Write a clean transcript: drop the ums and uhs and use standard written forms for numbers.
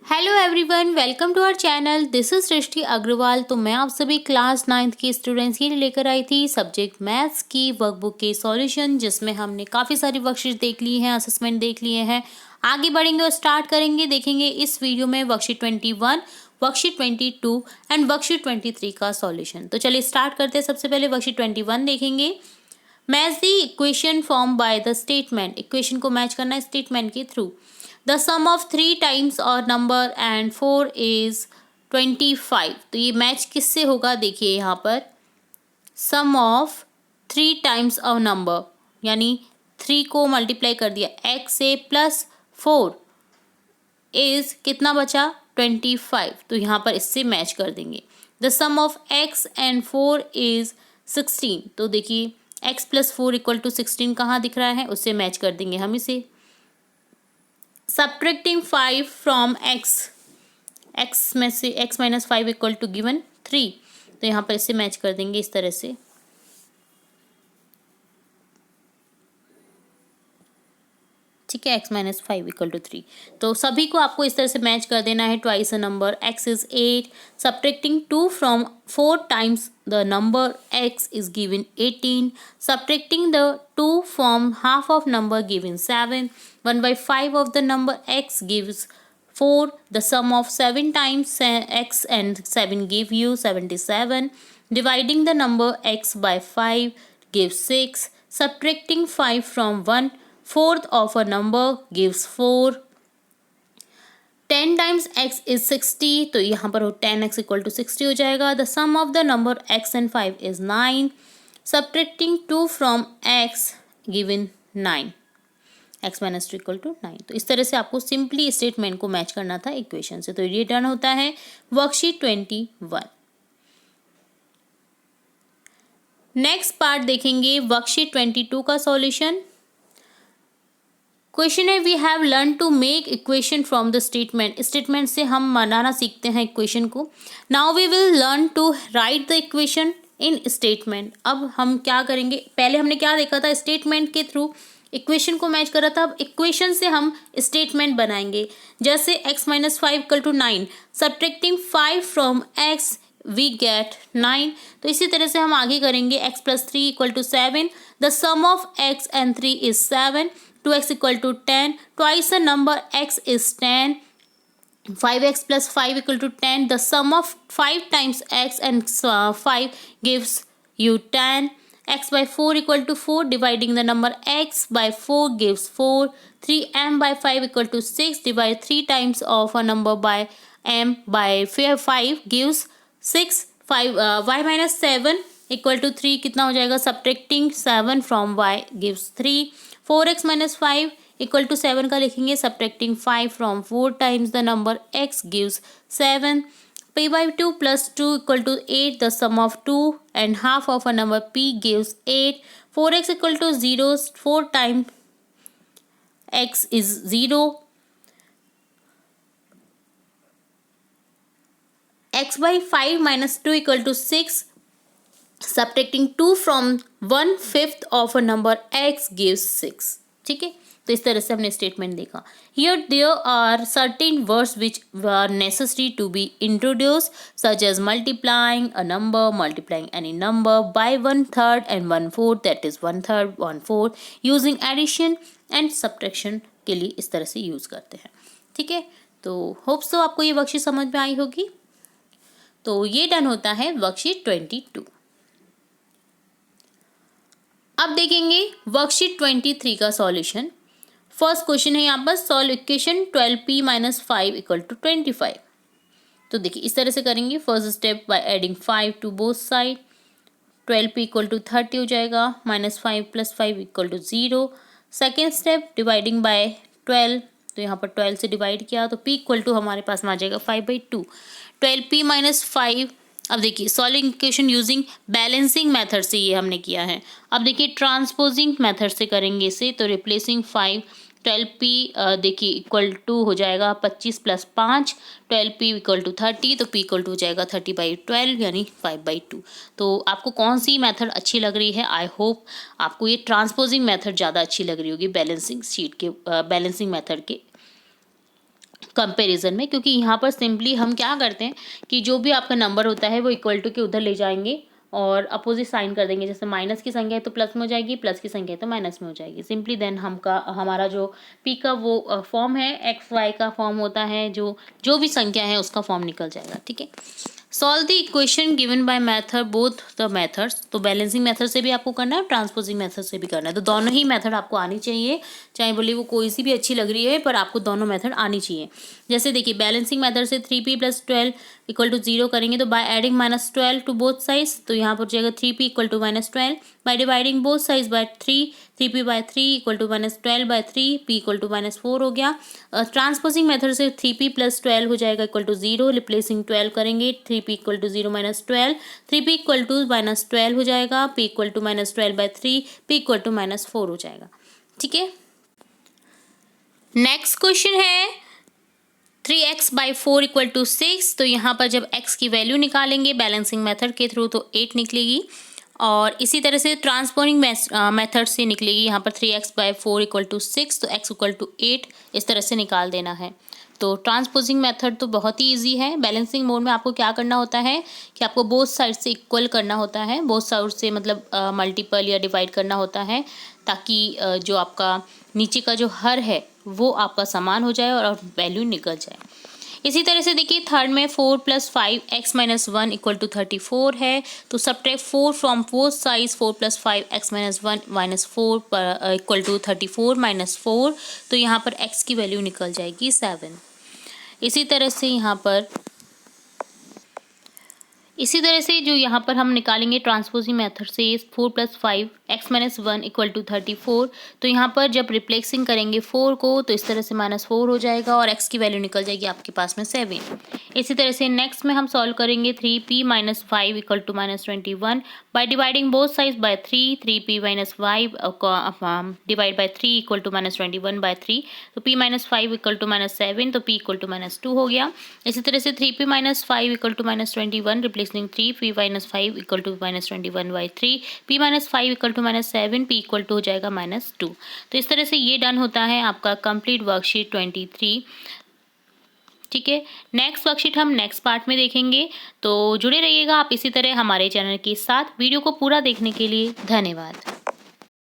Hello everyone, welcome to our channel. This is Srishti Agarwal. तो मैं आप सभी क्लास 9th के स्टूडेंट्स के लिए लेकर आई थी सब्जेक्ट मैथ्स की वर्कबुक के सॉल्यूशन, जिसमें हमने काफ़ी सारी वर्कशीट देख ली हैं, असेसमेंट देख लिए हैं। आगे बढ़ेंगे और स्टार्ट करेंगे। देखेंगे इस वीडियो में वर्कशीट 21, वर्कशीट 22 एंड वर्कशीट 23 का सॉल्यूशन। तो चलिए स्टार्ट करते हैं। सबसे पहले वर्कशीट 21 देखेंगे। Match the equation form by the statement. Equation को मैच करना है स्टेटमेंट के through. The sum of 3 times और नंबर एंड 4 इज 25। तो ये मैच किससे होगा? देखिए यहाँ पर sum of 3 times of number, यानी 3 को मल्टीप्लाई कर दिया x से प्लस 4 इज कितना बचा? 25। तो यहाँ पर इससे मैच कर देंगे। The sum of x and 4 is 16। तो देखिए x प्लस 4 इक्वल टू 16 कहाँ दिख रहा है? उससे मैच कर देंगे हम इसे। सब्ट्रैक्टिंग 5 फ्रॉम x में से x minus 5 equal to given 3। तो यहाँ पर इसे मैच कर देंगे इस तरह से। ठीक है, x माइनस 5 इक्वल टू 3। तो सभी को आपको इस तरह से मैच कर देना है। Twice a number x is 8। Subtracting 2 from 4 times the number x is given 18। Subtracting the 2 from half of number given 7। 1/5 of the number x gives 4. The sum of 7 times x and 7 give you 77. Dividing the number x by 5 gives 6. Subtracting 5 from 1/4 of a number gives 4. 10 times x is 60. तो यहाँ पर 10x equal to 60 हो जाएगा। The sum of the number x and 5 is 9. Subtracting 2 from x given 9. x minus 2 equal to 9। तो इस तरह से आपको सिंपली स्टेटमेंट को मैच करना था इक्वेशन से। तो ये डन होता है वर्कशीट 21। नेक्स्ट पार्ट देखेंगे वर्कशीट 22 का सॉल्यूशन। क्वेश्चन है, we have learn to make equation from the statement. Statement से हम बनाना सीखते हैं इक्वेशन को। Now we will learn to write the equation in statement. अब हम क्या करेंगे? पहले हमने क्या देखा था? स्टेटमेंट के थ्रू इक्वेशन को मैच कर रहा था। अब इक्वेशन से हम स्टेटमेंट बनाएंगे। जैसे x minus 5 equal to 9। Subtracting 5 from x we get 9। तो इसी तरह से हम आगे करेंगे। x plus 3 equal to 7। The sum of x and 3 is 7। 2x equal to 10। Twice the number x is 10। 5x plus 5 equal to 10. The sum of 5 times x and 5 gives you 10. X by 4 equal to 4. Dividing the number x by 4 gives 4. 3m by 5 equal to 6. Divide 3 times of a number by m by 5 gives 6. y minus 7 equal to 3 कितना हो जाएगा? Subtracting 7 from y gives 3. 4x minus 5 equal to 7 का लिखेंगे। Subtracting 5 from 4 times the number x gives 7. p by 2 plus 2 equal to 8. The sum of 2 and half of a number p gives 8. 4x equal to 0. 4 time x is 0. x by 5 minus 2 equal to 6. Subtracting 2 from 1/5 of a number x gives 6. ठीक है, तो इस तरह से हमने statement देखा। Here there are certain words which were necessary to be introduced, such as multiplying a number, multiplying any number by 1/3 and 1/4, that is 1/3, 1/4, using addition and subtraction के लिए इस तरह से यूज करते हैं। ठीक है, तो होप्स तो आपको ये वर्कशीट समझ में आई होगी। तो ये डन होता है वर्कशीट 22। अब देखेंगे वर्कशीट 23 का सॉल्यूशन। फर्स्ट क्वेश्चन है यहाँ पर, solve equation 12p minus 5 equal to 25। तो देखिए इस तरह से करेंगे। First step by adding 5 to both side. 12p equal to 30 हो जाएगा। Minus 5 plus 5 equal to 0। Second step dividing by 12। तो यहाँ पर 12 से डिवाइड किया तो p इक्वल टू हमारे पास में आ जाएगा 5/2। 12p minus 5। अब देखिए solving equation using balancing method से ये हमने किया है। अब देखिए ट्रांसपोजिंग मेथड से करेंगे इसे। तो रिप्लेसिंग 5, 12p देखिए इक्वल टू हो जाएगा 25 प्लस 5। 12p equal to 30। तो p इक्वल टू हो जाएगा 30/12 यानी 5/2। तो आपको कौन सी मेथड अच्छी लग रही है? आई होप आपको ये ट्रांसपोजिंग मेथड ज़्यादा अच्छी लग रही होगी बैलेंसिंग शीट के बैलेंसिंग मेथड के कंपैरिजन में, क्योंकि यहाँ पर सिंपली हम क्या करते हैं कि जो भी आपका नंबर होता है वो इक्वल टू के उधर ले जाएंगे और अपोजिट साइन कर देंगे। जैसे माइनस की संख्या है तो प्लस में हो जाएगी, प्लस की संख्या है तो माइनस में हो जाएगी। सिंपली देन हमारा जो पी का वो फॉर्म है, एक्स वाई का फॉर्म होता है, जो भी संख्या है उसका फॉर्म निकल जाएगा। ठीक है। Solve the equation given by method both the methods. तो बैलेंसिंग मेथड से भी आपको करना है, ट्रांसपोजिंग मेथड से भी करना है। तो दोनों ही मेथड आपको आनी चाहिए, चाहे बोले वो कोई सी भी अच्छी लग रही है, पर आपको दोनों मेथड आनी चाहिए। जैसे देखिए बैलेंसिंग मेथड से 3p + 12 = 0 करेंगे तो by adding -12 to both sides, तो यहाँ पर जाएगा 3p = -12 by dividing both sides by 3, 3p/3 = -12/3, p = -4 हो गया। ट्रांसपोजिंग मेथड से 3p + 12 हो जाएगा = 0, रिप्लेसिंग 12 करेंगे, 3p = 0 - 12, 3p = -12 हो जाएगा, p = -12/3, p = -4 हो जाएगा। ठीक है। नेक्स्ट क्वेश्चन है 3x/4 = 6। तो यहाँ पर जब x की वैल्यू निकालेंगे बैलेंसिंग मेथड के थ्रू तो 8 निकलेगी, और इसी तरह से ट्रांसपोजिंग मेथड से निकलेगी यहाँ पर 3x/4 = 6, तो x = 8 इस तरह से निकाल देना है। तो ट्रांसपोजिंग मेथड तो बहुत ही इजी है। बैलेंसिंग मोड में आपको क्या करना होता है कि आपको बोथ साइड से इक्वल करना होता है, बोथ साइड से मतलब मल्टीपल या डिवाइड करना होता है, ताकि जो आपका नीचे का जो हर है वो आपका समान हो जाए और वैल्यू निकल जाए। इसी तरह से देखिए थर्ड में 4 + 5x - 1 = 34 है, तो subtract 4 from both sides, 4 + 5x - 1 - 4 = 34 - 4, तो यहाँ पर x की वैल्यू निकल जाएगी 7। इसी तरह से जो यहाँ पर हम निकालेंगे ट्रांसपोजिंग मेथड से 4 + 5x - 1 = 34, तो यहाँ पर जब रिप्लेसिंग करेंगे 4 को तो इस तरह से -4 हो जाएगा और x की वैल्यू निकल जाएगी आपके पास में 7। इसी तरह से नेक्स्ट में हम सॉल्व करेंगे 3p - 5 = -21 bye dividing both sides by 3, 3p - 5 divide by 3 = -21/3, तो p - 5 = -7, तो p = -2 हो गया। इसी तरह से 3p - 5 = -21 replacing 3, p - 5 = -21/3, p - 5 = -7, p = हो जाएगा -2। तो इस तरह से ये डन होता है आपका कंप्लीट वर्कशीट 23। ठीक है। नेक्स्ट वर्कशीट हम नेक्स्ट पार्ट में देखेंगे, तो जुड़े रहिएगा आप इसी तरह हमारे चैनल के साथ। वीडियो को पूरा देखने के लिए धन्यवाद।